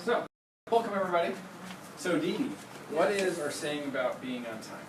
So, welcome everybody. So Dee Dee, what is our saying about being on time?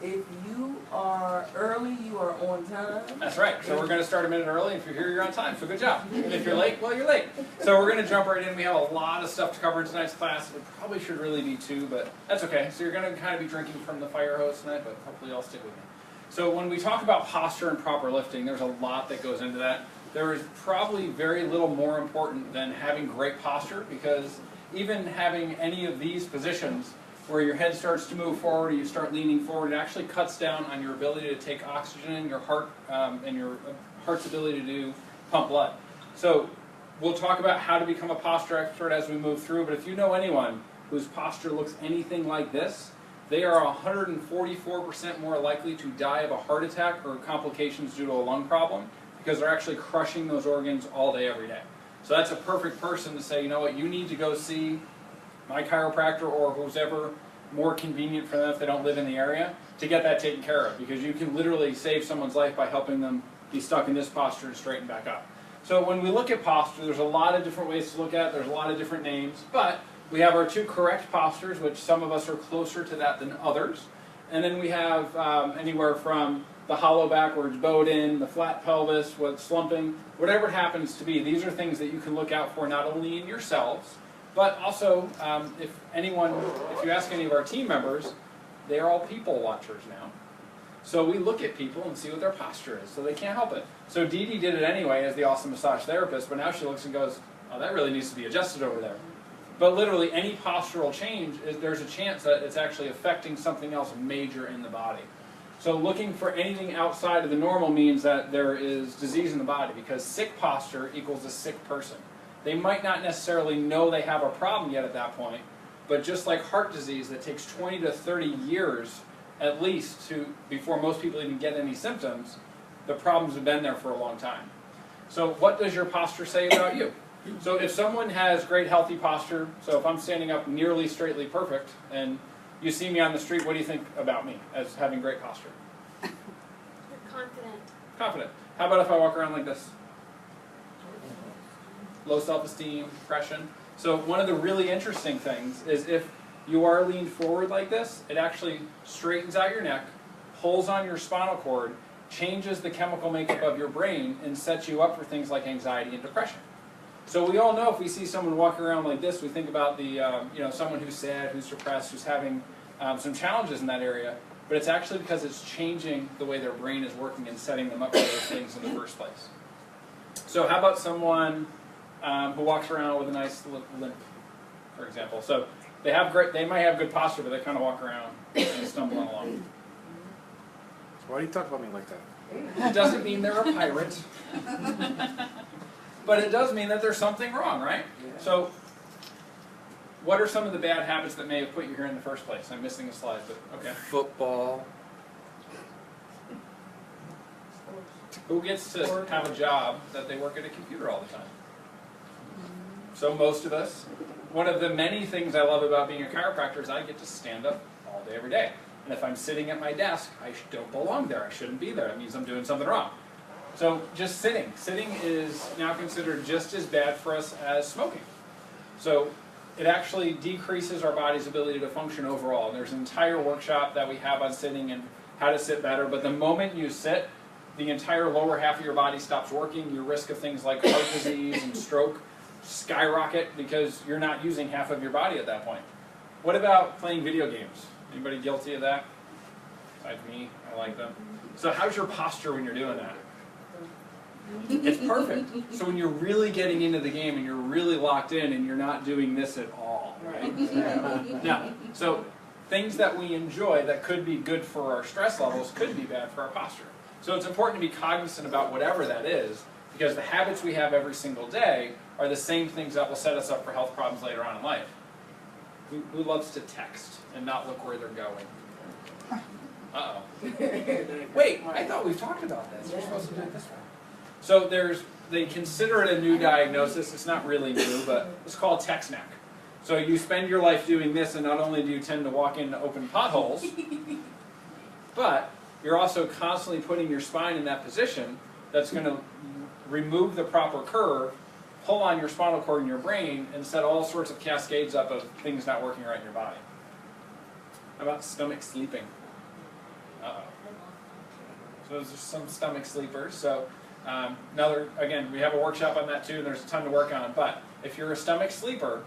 If you are early, you are on time. That's right. So we're going to start a minute early. If you're here, you're on time. So good job. And if you're late, well, you're late. So we're going to jump right in. We have a lot of stuff to cover in tonight's class. It probably should really be 2, but that's okay. So you're going to kind of be drinking from the fire hose tonight, but hopefully you'll stick with me. So when we talk about posture and proper lifting, there's a lot that goes into that. There is probably very little more important than having great posture, because even having any of these positions where your head starts to move forward, you start leaning forward, it actually cuts down on your ability to take oxygen in your heart and your heart's ability to pump blood. So we'll talk about how to become a posture expert as we move through, but if you know anyone whose posture looks anything like this, they are 144% more likely to die of a heart attack or complications due to a lung problem, because they're actually crushing those organs all day, every day. So that's a perfect person to say, you know what, you need to go see my chiropractor or who's ever more convenient for them if they don't live in the area to get that taken care of, because you can literally save someone's life by helping them be stuck in this posture and straighten back up. So when we look at posture, there's a lot of different ways to look at it, there's a lot of different names, but we have our 2 correct postures, which some of us are closer to that than others, and then we have anywhere from the hollow backwards, bowed in, the flat pelvis, slumping, whatever it happens to be. These are things that you can look out for not only in yourselves, but also if you ask any of our team members, they are all people watchers now. So we look at people and see what their posture is, so they can't help it. So Dee Dee did it anyway as the awesome massage therapist, but now she looks and goes, oh, that really needs to be adjusted over there. But literally any postural change, there's a chance that it's actually affecting something else major in the body. So looking for anything outside of the normal means that there is disease in the body, because sick posture equals a sick person. They might not necessarily know they have a problem yet at that point, but just like heart disease that takes 20 to 30 years at least before most people even get any symptoms, the problems have been there for a long time. So what does your posture say about you? So if someone has great healthy posture, so if I'm standing up nearly straightly perfect and you see me on the street, what do you think about me as having great posture? You're confident. Confident. How about if I walk around like this? Low self-esteem, depression. So one of the really interesting things is if you are leaned forward like this, it actually straightens out your neck, pulls on your spinal cord, changes the chemical makeup of your brain, and sets you up for things like anxiety and depression. So we all know if we see someone walking around like this, we think about the someone who's sad, who's depressed, who's having some challenges in that area, but it's actually because it's changing the way their brain is working and setting them up for those things in the first place. So how about someone who walks around with a nice limp, for example? So they might have good posture, but they kind of walk around and stumbling along. Why do you talk about me like that? It doesn't mean they're a pirate. But it does mean that there's something wrong, right? Yeah. So what are some of the bad habits that may have put you here in the first place? I'm missing a slide, but okay. Football. Who gets to have a job that they work at a computer all the time? So most of us. One of the many things I love about being a chiropractor is I get to stand up all day, every day. And if I'm sitting at my desk, I don't belong there. I shouldn't be there. It means I'm doing something wrong. So just sitting. Sitting is now considered just as bad for us as smoking. So it actually decreases our body's ability to function overall. And there's an entire workshop that we have on sitting and how to sit better. But the moment you sit, the entire lower half of your body stops working. Your risk of things like heart disease and stroke skyrocket because you're not using half of your body at that point. What about playing video games? Anybody guilty of that? Besides me, I like them. So how's your posture when you're doing that? It's perfect. So when you're really getting into the game and you're really locked in and you're not doing this at all, right? Now, so things that we enjoy that could be good for our stress levels could be bad for our posture. So it's important to be cognizant about whatever that is, because the habits we have every single day are the same things that will set us up for health problems later on in life. Who loves to text and not look where they're going? Uh-oh. Wait, I thought we talked about this. We're supposed to do it this way. So they consider it a new diagnosis. It's not really new, but it's called text neck. So you spend your life doing this, and not only do you tend to walk into open potholes, but you're also constantly putting your spine in that position that's going to remove the proper curve pull on your spinal cord and your brain and set all sorts of cascades up of things not working right in your body. How about stomach sleeping? Uh-oh. So those are some stomach sleepers. So again, we have a workshop on that too, and there's a ton to work on. But if you're a stomach sleeper,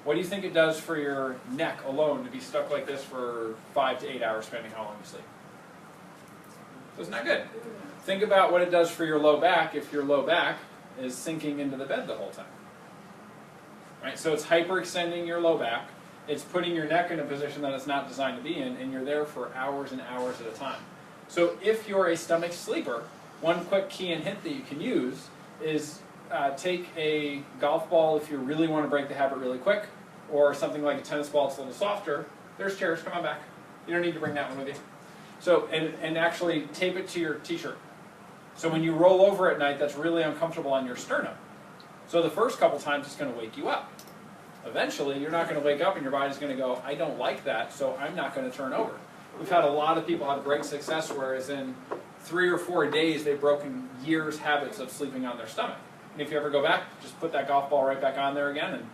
what do you think it does for your neck alone to be stuck like this for 5 to 8 hours, depending how long you sleep? So it's not good. Think about what it does for your low back if your low back is sinking into the bed the whole time. Right? So it's hyperextending your low back. It's putting your neck in a position that it's not designed to be in, and you're there for hours and hours at a time. So if you're a stomach sleeper, one quick key and hint that you can use is take a golf ball if you really want to break the habit really quick, or something like a tennis ball that's a little softer. There's chairs, come on back. You don't need to bring that one with you. So, and actually tape it to your t-shirt. So when you roll over at night, that's really uncomfortable on your sternum. So the first couple times it's going to wake you up. Eventually, you're not going to wake up and your body's going to go, I don't like that, so I'm not going to turn over. We've had a lot of people have great success, whereas in 3 or 4 days, they've broken years' habits of sleeping on their stomach. And if you ever go back, just put that golf ball right back on there again,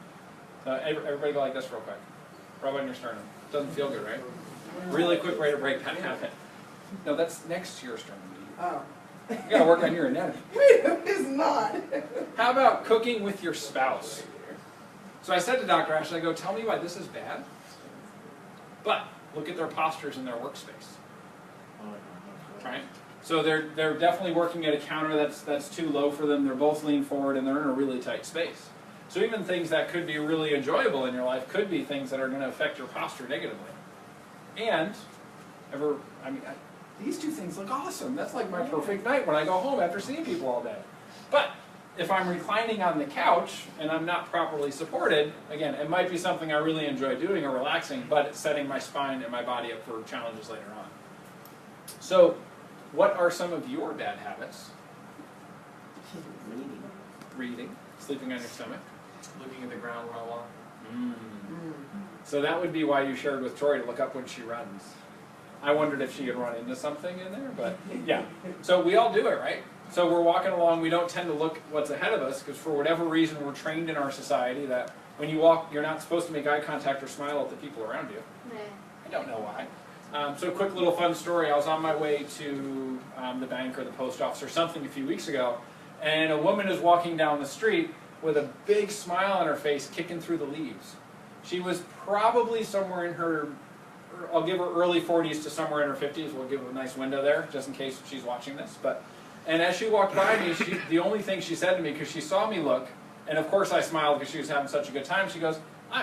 and everybody go like this real quick. Rub on your sternum. Doesn't feel good, right? Really quick way to break that habit. No, that's next to your sternum. Oh. You got to work on your anatomy. It's not. How about cooking with your spouse? So I said to Dr. Ashley, I go, tell me why this is bad, but look at their postures in their workspace. Right? So they're definitely working at a counter that's too low for them. They're both leaned forward and they're in a really tight space. So even things that could be really enjoyable in your life could be things that are going to affect your posture negatively. And these two things look awesome. That's like my perfect night when I go home after seeing people all day. But if I'm reclining on the couch and I'm not properly supported, again, it might be something I really enjoy doing or relaxing, but it's setting my spine and my body up for challenges later on. So, what are some of your bad habits? Reading. Sleeping on your stomach. Looking at the ground when I walk. So that would be why you shared with Tori to look up when she runs. I wondered if she had run into something in there, but yeah. So we all do it, right? So we're walking along, we don't tend to look what's ahead of us because for whatever reason we're trained in our society that when you walk, you're not supposed to make eye contact or smile at the people around you. I don't know why. So a quick little fun story. I was on my way to the bank or the post office or something a few weeks ago, and a woman is walking down the street with a big smile on her face kicking through the leaves. She was probably somewhere in her, I'll give her early 40s to somewhere in her 50s. We'll give her a nice window there just in case she's watching this. And as she walked by me, the only thing she said to me, because she saw me look, and of course I smiled because she was having such a good time, she goes,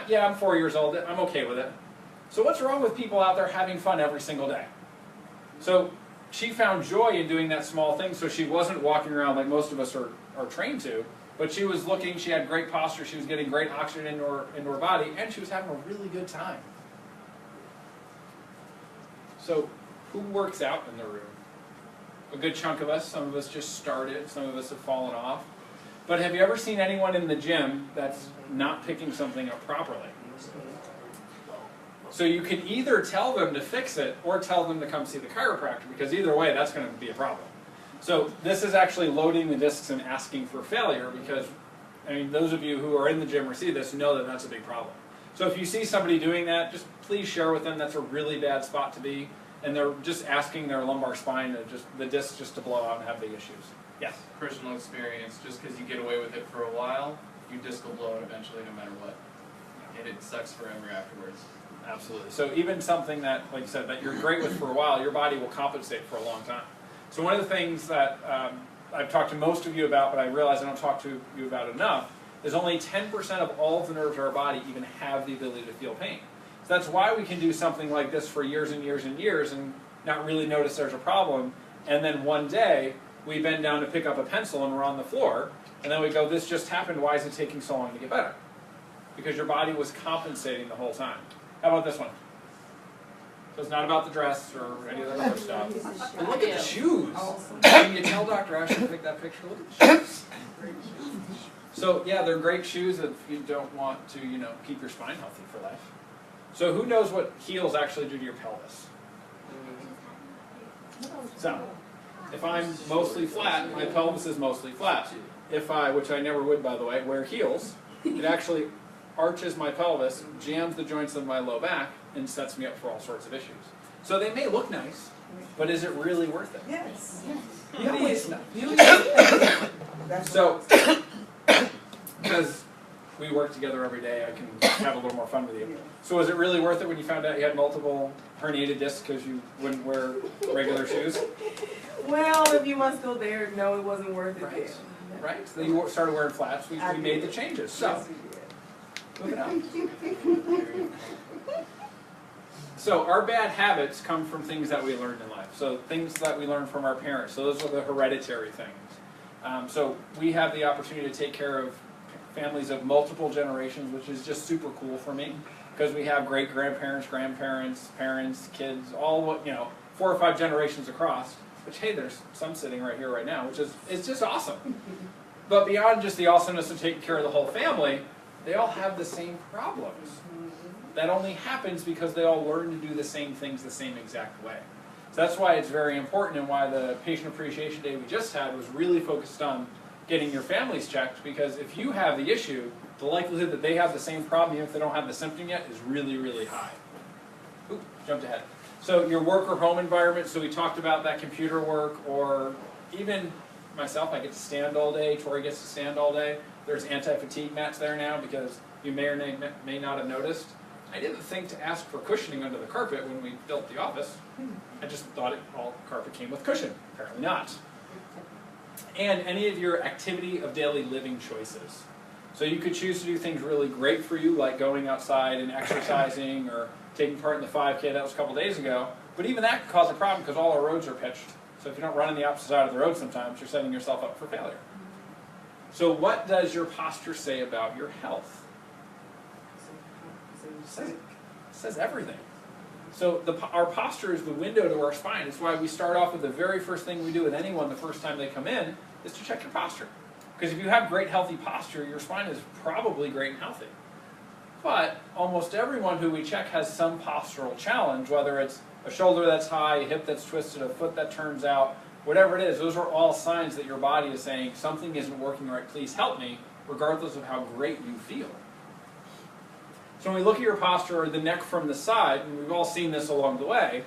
yeah, I'm 4 years old, I'm okay with it. So what's wrong with people out there having fun every single day? So she found joy in doing that small thing, so she wasn't walking around like most of us are trained to, but she was looking, she had great posture, she was getting great oxygen into her body, and she was having a really good time. So who works out in the room? A good chunk of us. Some of us just started, some of us have fallen off. But have you ever seen anyone in the gym that's not picking something up properly? So you can either tell them to fix it or tell them to come see the chiropractor, because either way that's going to be a problem. So this is actually loading the discs and asking for failure, because I mean, those of you who are in the gym or see this know that that's a big problem. So if you see somebody doing that, just please share with them that's a really bad spot to be, and they're just asking their lumbar spine, the disc just to blow out and have big issues. Yes? Personal experience, just because you get away with it for a while, your disc will blow out eventually no matter what. And it sucks forever afterwards. Absolutely. So even something that, like you said, that you're great with for a while, your body will compensate for a long time. So one of the things that I've talked to most of you about, but I realize I don't talk to you about enough, is only 10% of all of the nerves of our body even have the ability to feel pain. So that's why we can do something like this for years and years and years and not really notice there's a problem, and then one day we bend down to pick up a pencil and we're on the floor, and then we go, this just happened, why is it taking so long to get better? Because your body was compensating the whole time. How about this one? So it's not about the dress or any of that other stuff. But look at the shoes. Can you tell Dr. Ashley to pick that picture? Look at the shoes. So yeah, they're great shoes if you don't want to, keep your spine healthy for life. So who knows what heels actually do to your pelvis? So if I'm mostly flat, my pelvis is mostly flat. if I, which I never would by the way, wear heels, it actually arches my pelvis, jams the joints of my low back, and sets me up for all sorts of issues. So they may look nice, but is it really worth it? Yes. Beauty is not. Beauty is That's So, what because we work together every day, I can have a little more fun with you. So was it really worth it when you found out you had multiple herniated discs because you wouldn't wear regular shoes? well, if you must go there, no, it wasn't worth it. Right. then. Right? So you started wearing flats, we made the changes. So, Yes, we did. moving on. So our bad habits come from things that we learned in life. So things that we learned from our parents. So those are the hereditary things. So we have the opportunity to take care of families of multiple generations, which is just super cool for me because we have great grandparents, grandparents, parents, kids, all 4 or 5 generations across. Which hey, there's some sitting right here right now, which is it's just awesome. But beyond just the awesomeness of taking care of the whole family, they all have the same problems. That only happens because they all learn to do the same things the same exact way. So that's why it's very important and why the Patient Appreciation Day we just had was really focused on getting your families checked, because if you have the issue, the likelihood that they have the same problem even if they don't have the symptom yet is really, really high. Oop, jumped ahead. So your work or home environment, so we talked about that computer work, or even myself, I get to stand all day, Tori gets to stand all day. There's anti-fatigue mats there now because you may or may not have noticed. I didn't think to ask for cushioning under the carpet when we built the office. I just thought all carpet came with cushion. Apparently not. And any of your activity of daily living choices. So you could choose to do things really great for you, like going outside and exercising or taking part in the 5K that was a couple days ago. But even that could cause a problem because all our roads are pitched. So if you don't run on the opposite side of the road sometimes, you're setting yourself up for failure. So what does your posture say about your health? It says everything. So our posture is the window to our spine. It's why we start off with the very first thing we do with anyone the first time they come in is to check your posture. Because if you have great healthy posture, your spine is probably great and healthy. But almost everyone who we check has some postural challenge, whether it's a shoulder that's high, a hip that's twisted, a foot that turns out, whatever it is, those are all signs that your body is saying something isn't working right, please help me, regardless of how great you feel. So when we look at your posture, or the neck from the side, and we've all seen this along the way,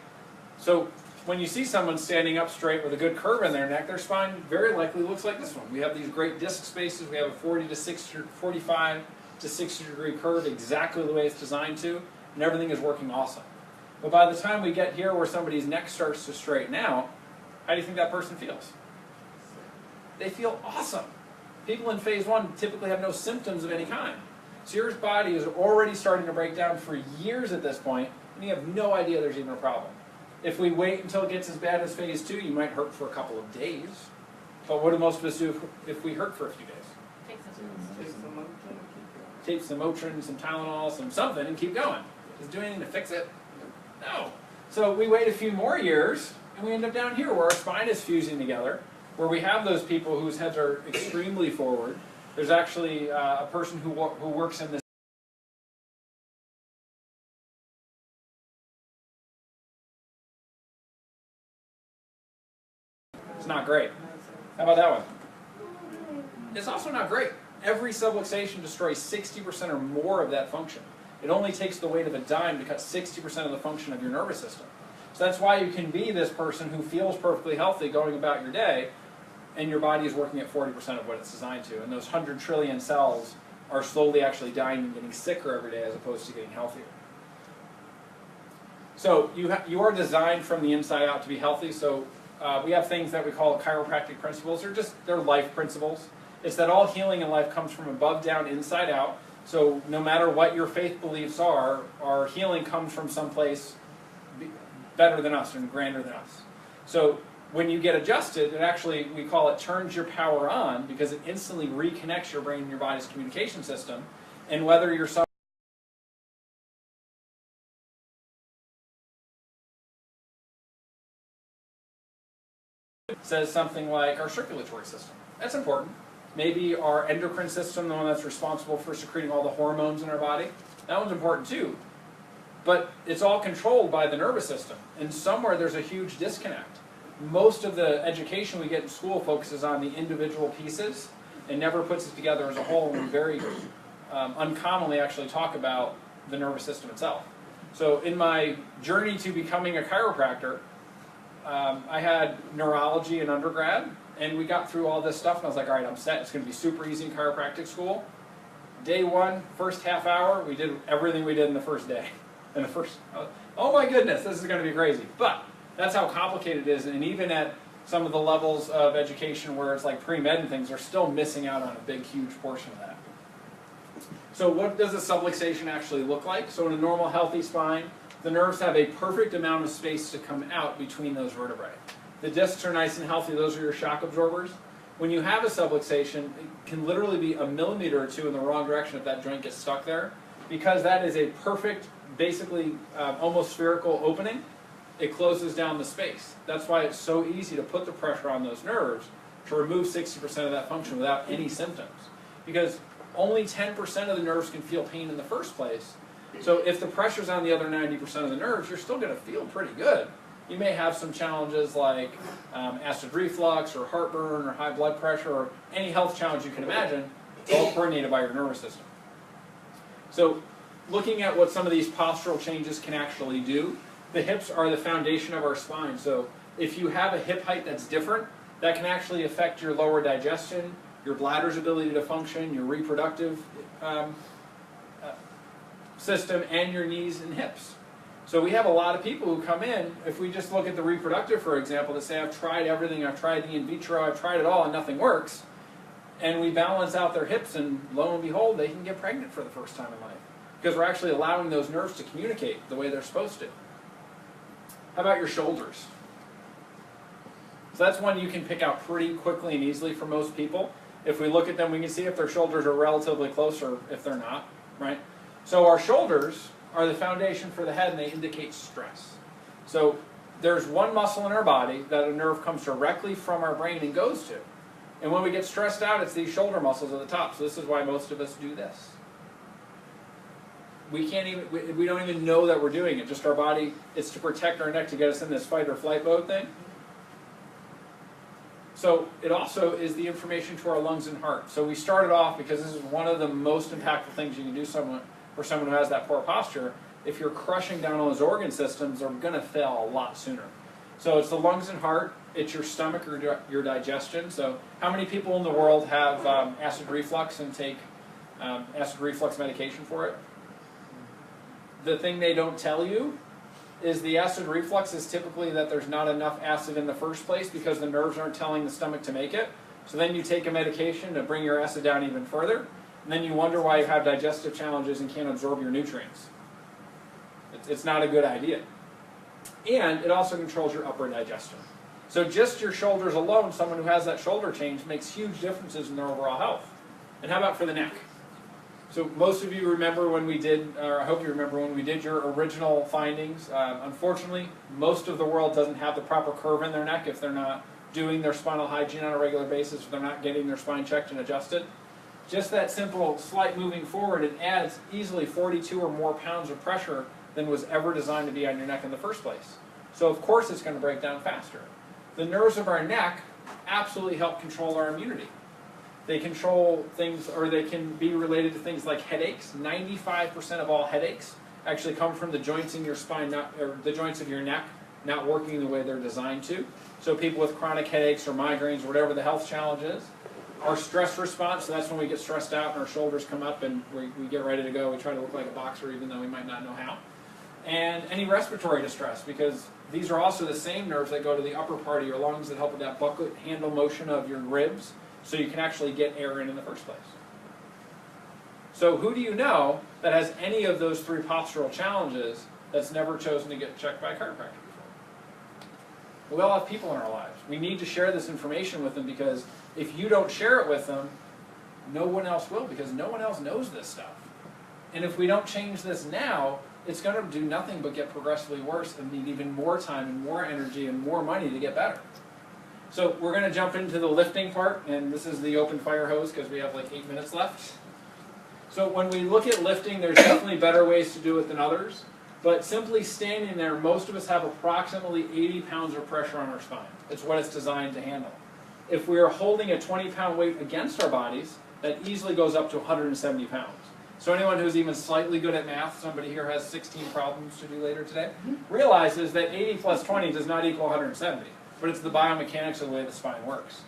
so when you see someone standing up straight with a good curve in their neck, their spine very likely looks like this one. We have these great disc spaces, we have a 45 to 60 degree curve exactly the way it's designed to, and everything is working awesome. But by the time we get here where somebody's neck starts to straighten out, how do you think that person feels? They feel awesome. People in phase 1 typically have no symptoms of any kind. So your body is already starting to break down for years at this point, and you have no idea there's even a problem. If we wait until it gets as bad as phase 2, you might hurt for a couple of days. But what do most of us do if we hurt for a few days? Take some Motrin, some Tylenol, something, and keep going. Does it do anything to fix it? No. So we wait a few more years, and we end up down here where our spine is fusing together, where we have those people whose heads are extremely forward. There's actually a person who works in this. It's not great. How about that one? It's also not great. Every subluxation destroys 60% or more of that function. It only takes the weight of a dime to cut 60% of the function of your nervous system. So that's why you can be this person who feels perfectly healthy going about your day, and your body is working at 40% of what it's designed to. And those 100 trillion cells are slowly actually dying and getting sicker every day as opposed to getting healthier. So you are designed from the inside out to be healthy. So we have things that we call chiropractic principles. They're life principles. It's that all healing in life comes from above down, inside out. So no matter what your faith beliefs are, our healing comes from someplace better than us and grander than us. So when you get adjusted, it actually, we call it turns your power on, because it instantly reconnects your brain and your body's communication system. And whether you're says something like our circulatory system. That's important. Maybe our endocrine system, the one that's responsible for secreting all the hormones in our body. That one's important too. But it's all controlled by the nervous system. And somewhere there's a huge disconnect. Most of the education we get in school focuses on the individual pieces, and never puts it together as a whole, and we very uncommonly actually talk about the nervous system itself. So in my journey to becoming a chiropractor, I had neurology in undergrad, and we got through all this stuff, and I was like, all right, I'm set. It's going to be super easy in chiropractic school. Day one, first half hour, we did everything we did in the first day. In the first, oh my goodness, this is going to be crazy. But that's how complicated it is, and even at some of the levels of education where it's like pre-med and things, they're still missing out on a big, huge portion of that. So what does a subluxation actually look like? So in a normal, healthy spine, the nerves have a perfect amount of space to come out between those vertebrae. The discs are nice and healthy. Those are your shock absorbers. When you have a subluxation, it can literally be a millimeter or two in the wrong direction if that joint gets stuck there, because that is a perfect, basically almost spherical opening. It closes down the space. That's why it's so easy to put the pressure on those nerves to remove 60% of that function without any symptoms. Because only 10% of the nerves can feel pain in the first place. So if the pressure's on the other 90% of the nerves, you're still going to feel pretty good. You may have some challenges like acid reflux or heartburn or high blood pressure or any health challenge you can imagine, all coordinated by your nervous system. So looking at what some of these postural changes can actually do, the hips are the foundation of our spine. So if you have a hip height that's different, that can actually affect your lower digestion, your bladder's ability to function, your reproductive system, and your knees and hips. So we have a lot of people who come in, if we just look at the reproductive, for example, that say, I've tried everything, I've tried the in vitro, I've tried it all, and nothing works. And we balance out their hips, and lo and behold, they can get pregnant for the first time in life. Because we're actually allowing those nerves to communicate the way they're supposed to. How about your shoulders? So that's one you can pick out pretty quickly and easily for most people. If we look at them, we can see if their shoulders are relatively close or if they're not, right? So our shoulders are the foundation for the head, and they indicate stress. So there's one muscle in our body that a nerve comes directly from our brain and goes to. And when we get stressed out, it's these shoulder muscles at the top. So this is why most of us do this. We don't even know that we're doing it. Just our body, it's to protect our neck to get us in this fight or flight mode thing. So it also is the information to our lungs and heart. So we started off, because this is one of the most impactful things you can do for someone who has that poor posture. If you're crushing down on those organ systems, they're going to fail a lot sooner. So it's the lungs and heart, it's your stomach or your digestion. So how many people in the world have acid reflux and take acid reflux medication for it? The thing they don't tell you is the acid reflux is typically that there's not enough acid in the first place because the nerves aren't telling the stomach to make it. So then you take a medication to bring your acid down even further, and then you wonder why you have digestive challenges and can't absorb your nutrients. It's not a good idea. And it also controls your upper digestion. So just your shoulders alone, someone who has that shoulder change makes huge differences in their overall health. And how about for the neck? So most of you remember when we did, or I hope you remember when we did your original findings. Unfortunately, most of the world doesn't have the proper curve in their neck if they're not doing their spinal hygiene on a regular basis, if they're not getting their spine checked and adjusted. Just that simple slight moving forward, it adds easily 42 or more pounds of pressure than was ever designed to be on your neck in the first place. So of course it's going to break down faster. The nerves of our neck absolutely help control our immunity. They control things, or they can be related to things like headaches. 95% of all headaches actually come from the joints in your spine, or the joints of your neck, not working the way they're designed to. So people with chronic headaches or migraines, or whatever the health challenge is. Our stress response, so that's when we get stressed out and our shoulders come up and we get ready to go. We try to look like a boxer even though we might not know how. And any respiratory distress, because these are also the same nerves that go to the upper part of your lungs that help with that bucket handle motion of your ribs, so you can actually get air in the first place. So who do you know that has any of those three postural challenges that's never chosen to get checked by a chiropractor before? We all have people in our lives. We need to share this information with them, because if you don't share it with them, no one else will, because no one else knows this stuff. And if we don't change this now, it's going to do nothing but get progressively worse and need even more time and more energy and more money to get better. So we're going to jump into the lifting part, and this is the open fire hose because we have like 8 minutes left. So when we look at lifting, there's definitely better ways to do it than others, but simply standing there, most of us have approximately 80 pounds of pressure on our spine. It's what it's designed to handle. If we are holding a 20-pound weight against our bodies, that easily goes up to 170 pounds. So anyone who's even slightly good at math, somebody here has 16 problems to do later today, realizes that 80 plus 20 does not equal 170, but it's the biomechanics of the way the spine works.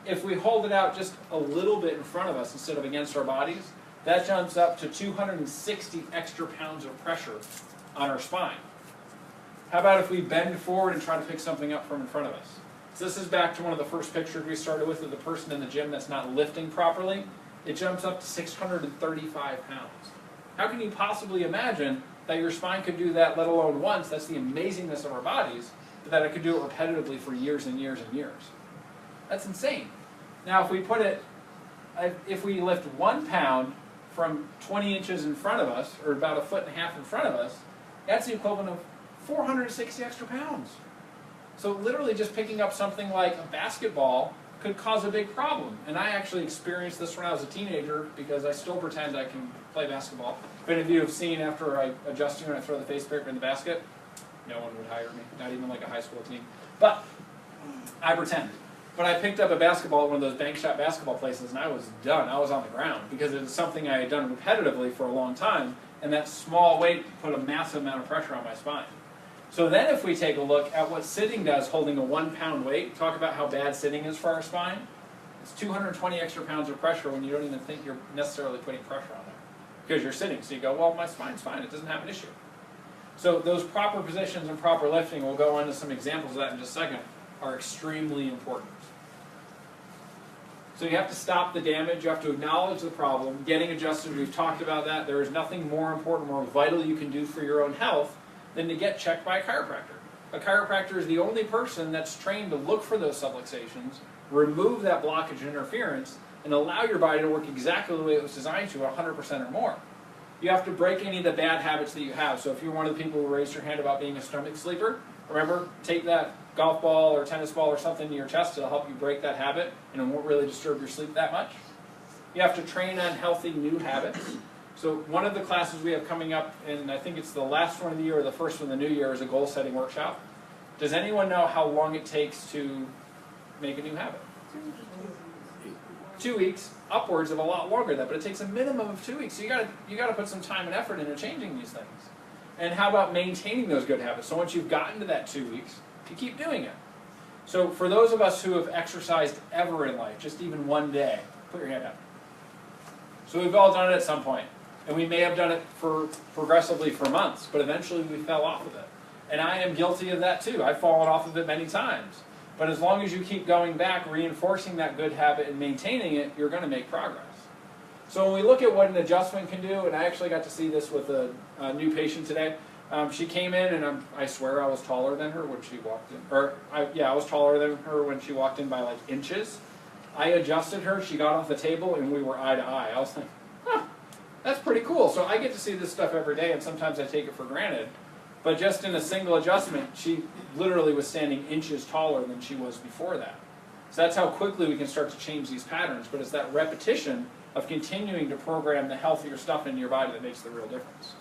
If we hold it out just a little bit in front of us instead of against our bodies, that jumps up to 260 extra pounds of pressure on our spine. How about if we bend forward and try to pick something up from in front of us? So this is back to one of the first pictures we started with of the person in the gym that's not lifting properly. It jumps up to 635 pounds. How can you possibly imagine that your spine could do that, let alone once? That's the amazingness of our bodies, but that it could do it repetitively for years and years and years. That's insane. Now if we lift 1 pound from 20 inches in front of us, or about 1.5 feet in front of us, that's the equivalent of 460 extra pounds. So literally just picking up something like a basketball could cause a big problem. And I actually experienced this when I was a teenager because I still pretend I can play basketball. If any of you have seen after I adjust you and I throw the face paper in the basket, no one would hire me, not even like a high school team. But I pretend. But I picked up a basketball at one of those bank shot basketball places and I was done. I was on the ground because it was something I had done repetitively for a long time, and that small weight put a massive amount of pressure on my spine. So then if we take a look at what sitting does holding a 1 pound weight, talk about how bad sitting is for our spine. It's 220 extra pounds of pressure when you don't even think you're necessarily putting pressure on there. Because you're sitting, so you go, well, my spine's fine, it doesn't have an issue. So those proper positions and proper lifting, we'll go into some examples of that in just a second, are extremely important. So you have to stop the damage, you have to acknowledge the problem, getting adjusted, we've talked about that. There is nothing more important, more vital you can do for your own health than to get checked by a chiropractor. A chiropractor is the only person that's trained to look for those subluxations, remove that blockage and interference, and allow your body to work exactly the way it was designed to, 100% or more. You have to break any of the bad habits that you have. So if you're one of the people who raised your hand about being a stomach sleeper, remember, take that golf ball or tennis ball or something to your chest to help you break that habit, and it won't really disturb your sleep that much. You have to train on healthy new habits. So one of the classes we have coming up, and I think it's the last one of the year or the first one of the new year, is a goal-setting workshop. Does anyone know how long it takes to make a new habit? 2 weeks, upwards of a lot longer than that, but it takes a minimum of 2 weeks. So you gotta put some time and effort into changing these things. And how about maintaining those good habits? So once you've gotten to that 2 weeks, you keep doing it. So for those of us who have exercised ever in life, just even one day, put your hand up. So we've all done it at some point. And we may have done it progressively for months, but eventually we fell off of it. And I am guilty of that too. I've fallen off of it many times. But as long as you keep going back, reinforcing that good habit and maintaining it, you're going to make progress. So when we look at what an adjustment can do, and I actually got to see this with a new patient today. She came in, and I swear I was taller than her when she walked in. I was taller than her when she walked in by like inches. I adjusted her, she got off the table, and we were eye to eye. I was like, huh. That's pretty cool. So I get to see this stuff every day, and sometimes I take it for granted. But just in a single adjustment, she literally was standing inches taller than she was before that. So that's how quickly we can start to change these patterns. But it's that repetition of continuing to program the healthier stuff into your body that makes the real difference.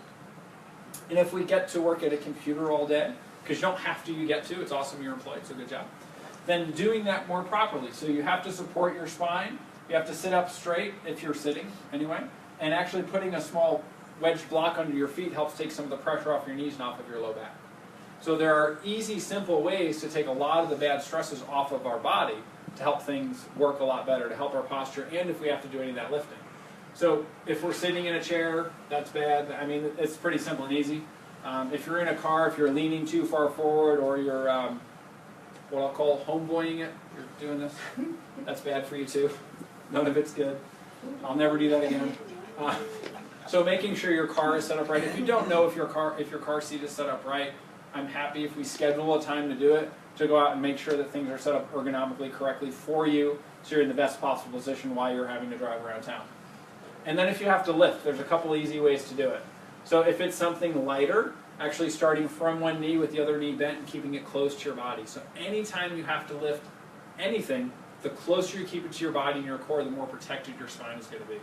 And if we get to work at a computer all day, because you don't have to, you get to, it's awesome you're employed, so good job, then doing that more properly. So you have to support your spine, you have to sit up straight if you're sitting anyway, and actually putting a small wedged block under your feet helps take some of the pressure off your knees and off of your low back. So there are easy, simple ways to take a lot of the bad stresses off of our body to help things work a lot better, to help our posture, and if we have to do any of that lifting. So if we're sitting in a chair, that's bad. I mean, it's pretty simple and easy. If you're in a car, if you're leaning too far forward, or you're what I'll call homeboying it, you're doing this, that's bad for you too. None of it's good. I'll never do that again. So making sure your car is set up right. If you don't know if your car seat is set up right, I'm happy if we schedule a time to do it, to go out and make sure that things are set up ergonomically correctly for you, so you're in the best possible position while you're having to drive around town. And then if you have to lift, there's a couple easy ways to do it. So if it's something lighter, actually starting from one knee with the other knee bent and keeping it close to your body. So anytime you have to lift anything, the closer you keep it to your body and your core, the more protected your spine is going to be.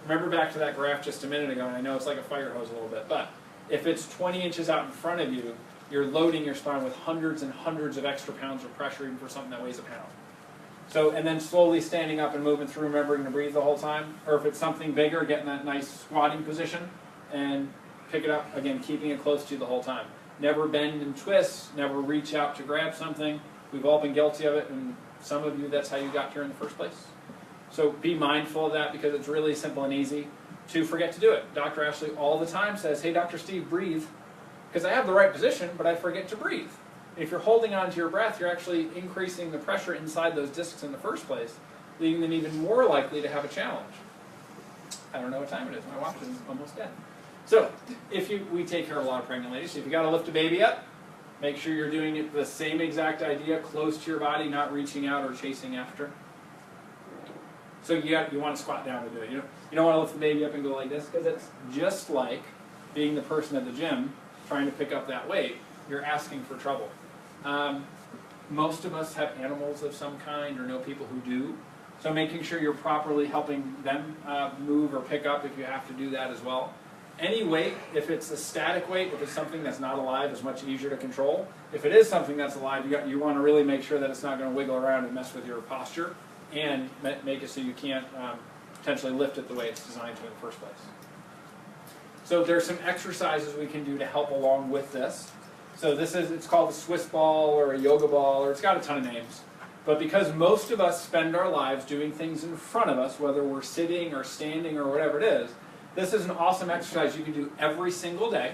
Remember back to that graph just a minute ago, and I know it's like a fire hose a little bit, but if it's 20 inches out in front of you, you're loading your spine with hundreds and hundreds of extra pounds of pressure even for something that weighs a pound. So, and then slowly standing up and moving through, remembering to breathe the whole time. Or if it's something bigger, getting that nice squatting position and pick it up, again, keeping it close to you the whole time. Never bend and twist, never reach out to grab something. We've all been guilty of it, and some of you, that's how you got here in the first place. So be mindful of that because it's really simple and easy to forget to do it. Dr. Ashley all the time says, hey, Dr. Steve, breathe. Because I have the right position, but I forget to breathe. If you're holding on to your breath, you're actually increasing the pressure inside those discs in the first place, leaving them even more likely to have a challenge. I don't know what time it is. My watch is almost dead. So, we take care of a lot of pregnant ladies. So if you got to lift a baby up, make sure you're doing it the same exact idea, close to your body, not reaching out or chasing after. So you want to squat down to do it. You don't want to lift the baby up and go like this, because it's just like being the person at the gym trying to pick up that weight. You're asking for trouble. Most of us have animals of some kind or know people who do. So making sure you're properly helping them move or pick up if you have to do that as well. Any weight, if it's a static weight, if it's something that's not alive, is much easier to control. If it is something that's alive, you want to really make sure that it's not going to wiggle around and mess with your posture and make it so you can't potentially lift it the way it's designed to in the first place. So there's some exercises we can do to help along with this. So it's called a Swiss ball or a yoga ball, or it's got a ton of names. But because most of us spend our lives doing things in front of us, whether we're sitting or standing or whatever it is, this is an awesome exercise you can do every single day.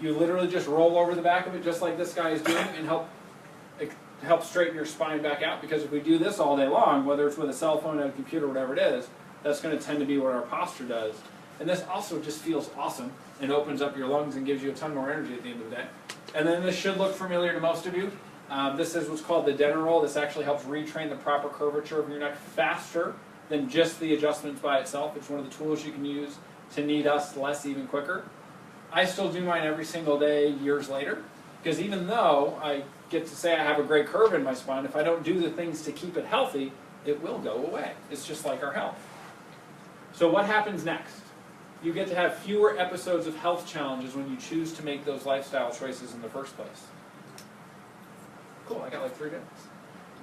You literally just roll over the back of it just like this guy is doing and help straighten your spine back out, because if we do this all day long, whether it's with a cell phone, a computer, whatever it is, that's going to tend to be what our posture does. And this also just feels awesome and opens up your lungs and gives you a ton more energy at the end of the day. And then this should look familiar to most of you. This is what's called the dinner roll. This actually helps retrain the proper curvature of your neck faster than just the adjustments by itself. It's one of the tools you can use to knead us less even quicker. I still do mine every single day years later, because even though I get to say I have a great curve in my spine, if I don't do the things to keep it healthy, it will go away. It's just like our health. So what happens next? You get to have fewer episodes of health challenges when you choose to make those lifestyle choices in the first place. Cool, I got like 3 minutes.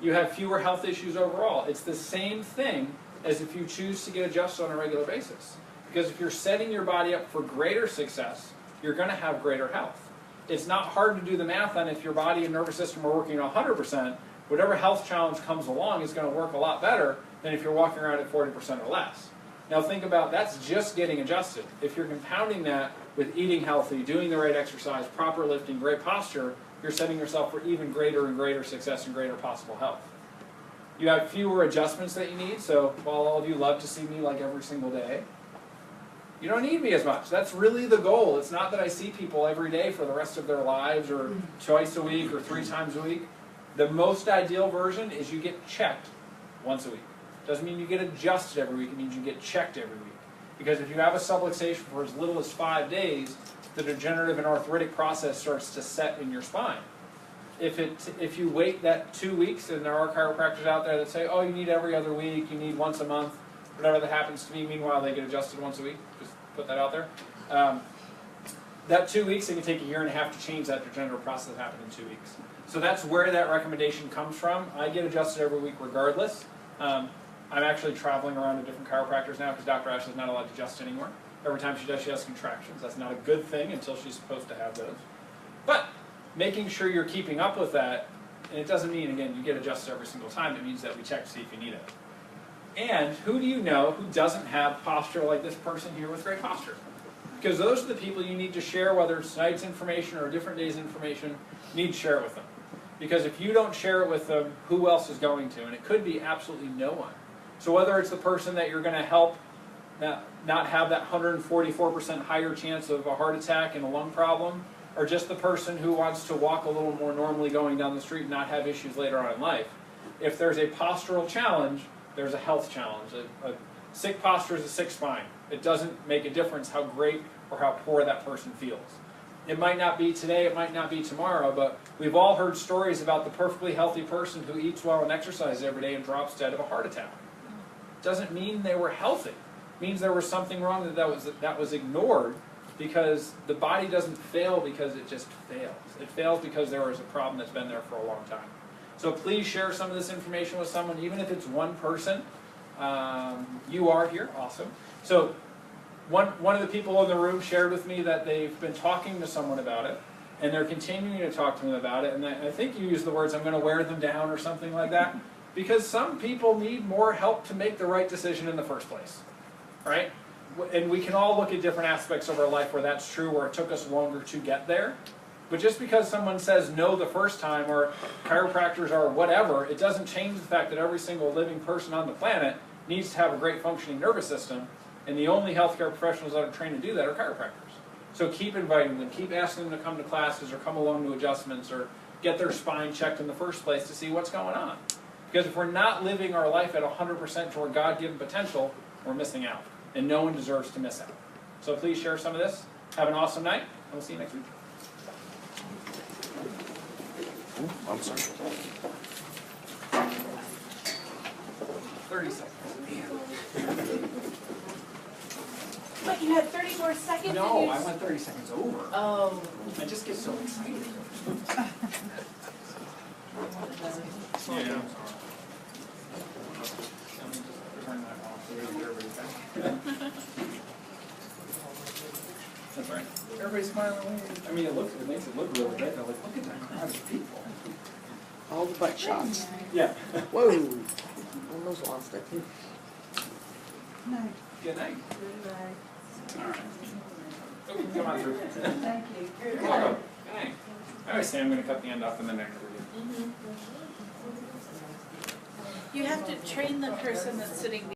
You have fewer health issues overall. It's the same thing as if you choose to get adjusted on a regular basis. Because if you're setting your body up for greater success, you're going to have greater health. It's not hard to do the math on if your body and nervous system are working 100%, whatever health challenge comes along is going to work a lot better than if you're walking around at 40% or less. Now think about, that's just getting adjusted. If you're compounding that with eating healthy, doing the right exercise, proper lifting, great posture, you're setting yourself for even greater and greater success and greater possible health. You have fewer adjustments that you need, so while all of you love to see me like every single day, you don't need me as much. That's really the goal. It's not that I see people every day for the rest of their lives or twice a week or 3 times a week. The most ideal version is you get checked once a week. Doesn't mean you get adjusted every week. It means you get checked every week. Because if you have a subluxation for as little as 5 days, the degenerative and arthritic process starts to set in your spine. If you wait that 2 weeks, and there are chiropractors out there that say, oh, you need every other week, you need once a month, whatever that happens to be, meanwhile they get adjusted once a week. Just put that out there. That 2 weeks, it can take 1.5 years to change that degenerative process that happened in 2 weeks. So that's where that recommendation comes from. I get adjusted every week regardless. I'm actually traveling around to different chiropractors now because Dr. Ashley's not allowed to adjust anymore. Every time she does, she has contractions. That's not a good thing until she's supposed to have those. But making sure you're keeping up with that, and it doesn't mean, again, you get adjusted every single time. It means that we check to see if you need it. And who do you know who doesn't have posture like this person here with great posture? Because those are the people you need to share, whether it's tonight's information or a different day's information, you need to share it with them. Because if you don't share it with them, who else is going to? And it could be absolutely no one. So whether it's the person that you're going to help not have that 144% higher chance of a heart attack and a lung problem, or just the person who wants to walk a little more normally going down the street and not have issues later on in life. If there's a postural challenge, there's a health challenge. A sick posture is a sick spine. It doesn't make a difference how great or how poor that person feels. It might not be today, it might not be tomorrow, but we've all heard stories about the perfectly healthy person who eats well and exercises every day and drops dead of a heart attack. Doesn't mean they were healthy. It means there was something wrong that was ignored, because the body doesn't fail because it just fails. It fails because there was a problem that's been there for a long time. So please share some of this information with someone, even if it's one person. You are here, awesome. So one of the people in the room shared with me that they've been talking to someone about it, and they're continuing to talk to them about it, and I think you used the words, I'm going to wear them down or something like that, because some people need more help to make the right decision in the first place, right? And we can all look at different aspects of our life where that's true, where it took us longer to get there. But just because someone says no the first time, or chiropractors are whatever, it doesn't change the fact that every single living person on the planet needs to have a great functioning nervous system, and the only healthcare professionals that are trained to do that are chiropractors. So keep inviting them, keep asking them to come to classes or come along to adjustments or get their spine checked in the first place to see what's going on. Because if we're not living our life at 100% toward God-given potential, we're missing out. And no one deserves to miss out. So please share some of this. Have an awesome night, and we'll see you next week. Ooh, I'm sorry. 30 seconds. But you had 30 more seconds. No, and I went 30 seconds over. Oh. I just get so excited. Yeah. Let me just turn that off so everybody's back. That's right. Everybody's smiling away. I mean, it makes it look really good. They're like, look at that crowd of people. All the butt shots. Yeah. Whoa. Almost lost it. Night. Good night. Good night. All right. Oh, come on through. Thank you. You're welcome. Hey. I always say I'm going to cut the end off and then I never do. You have to train the person that's sitting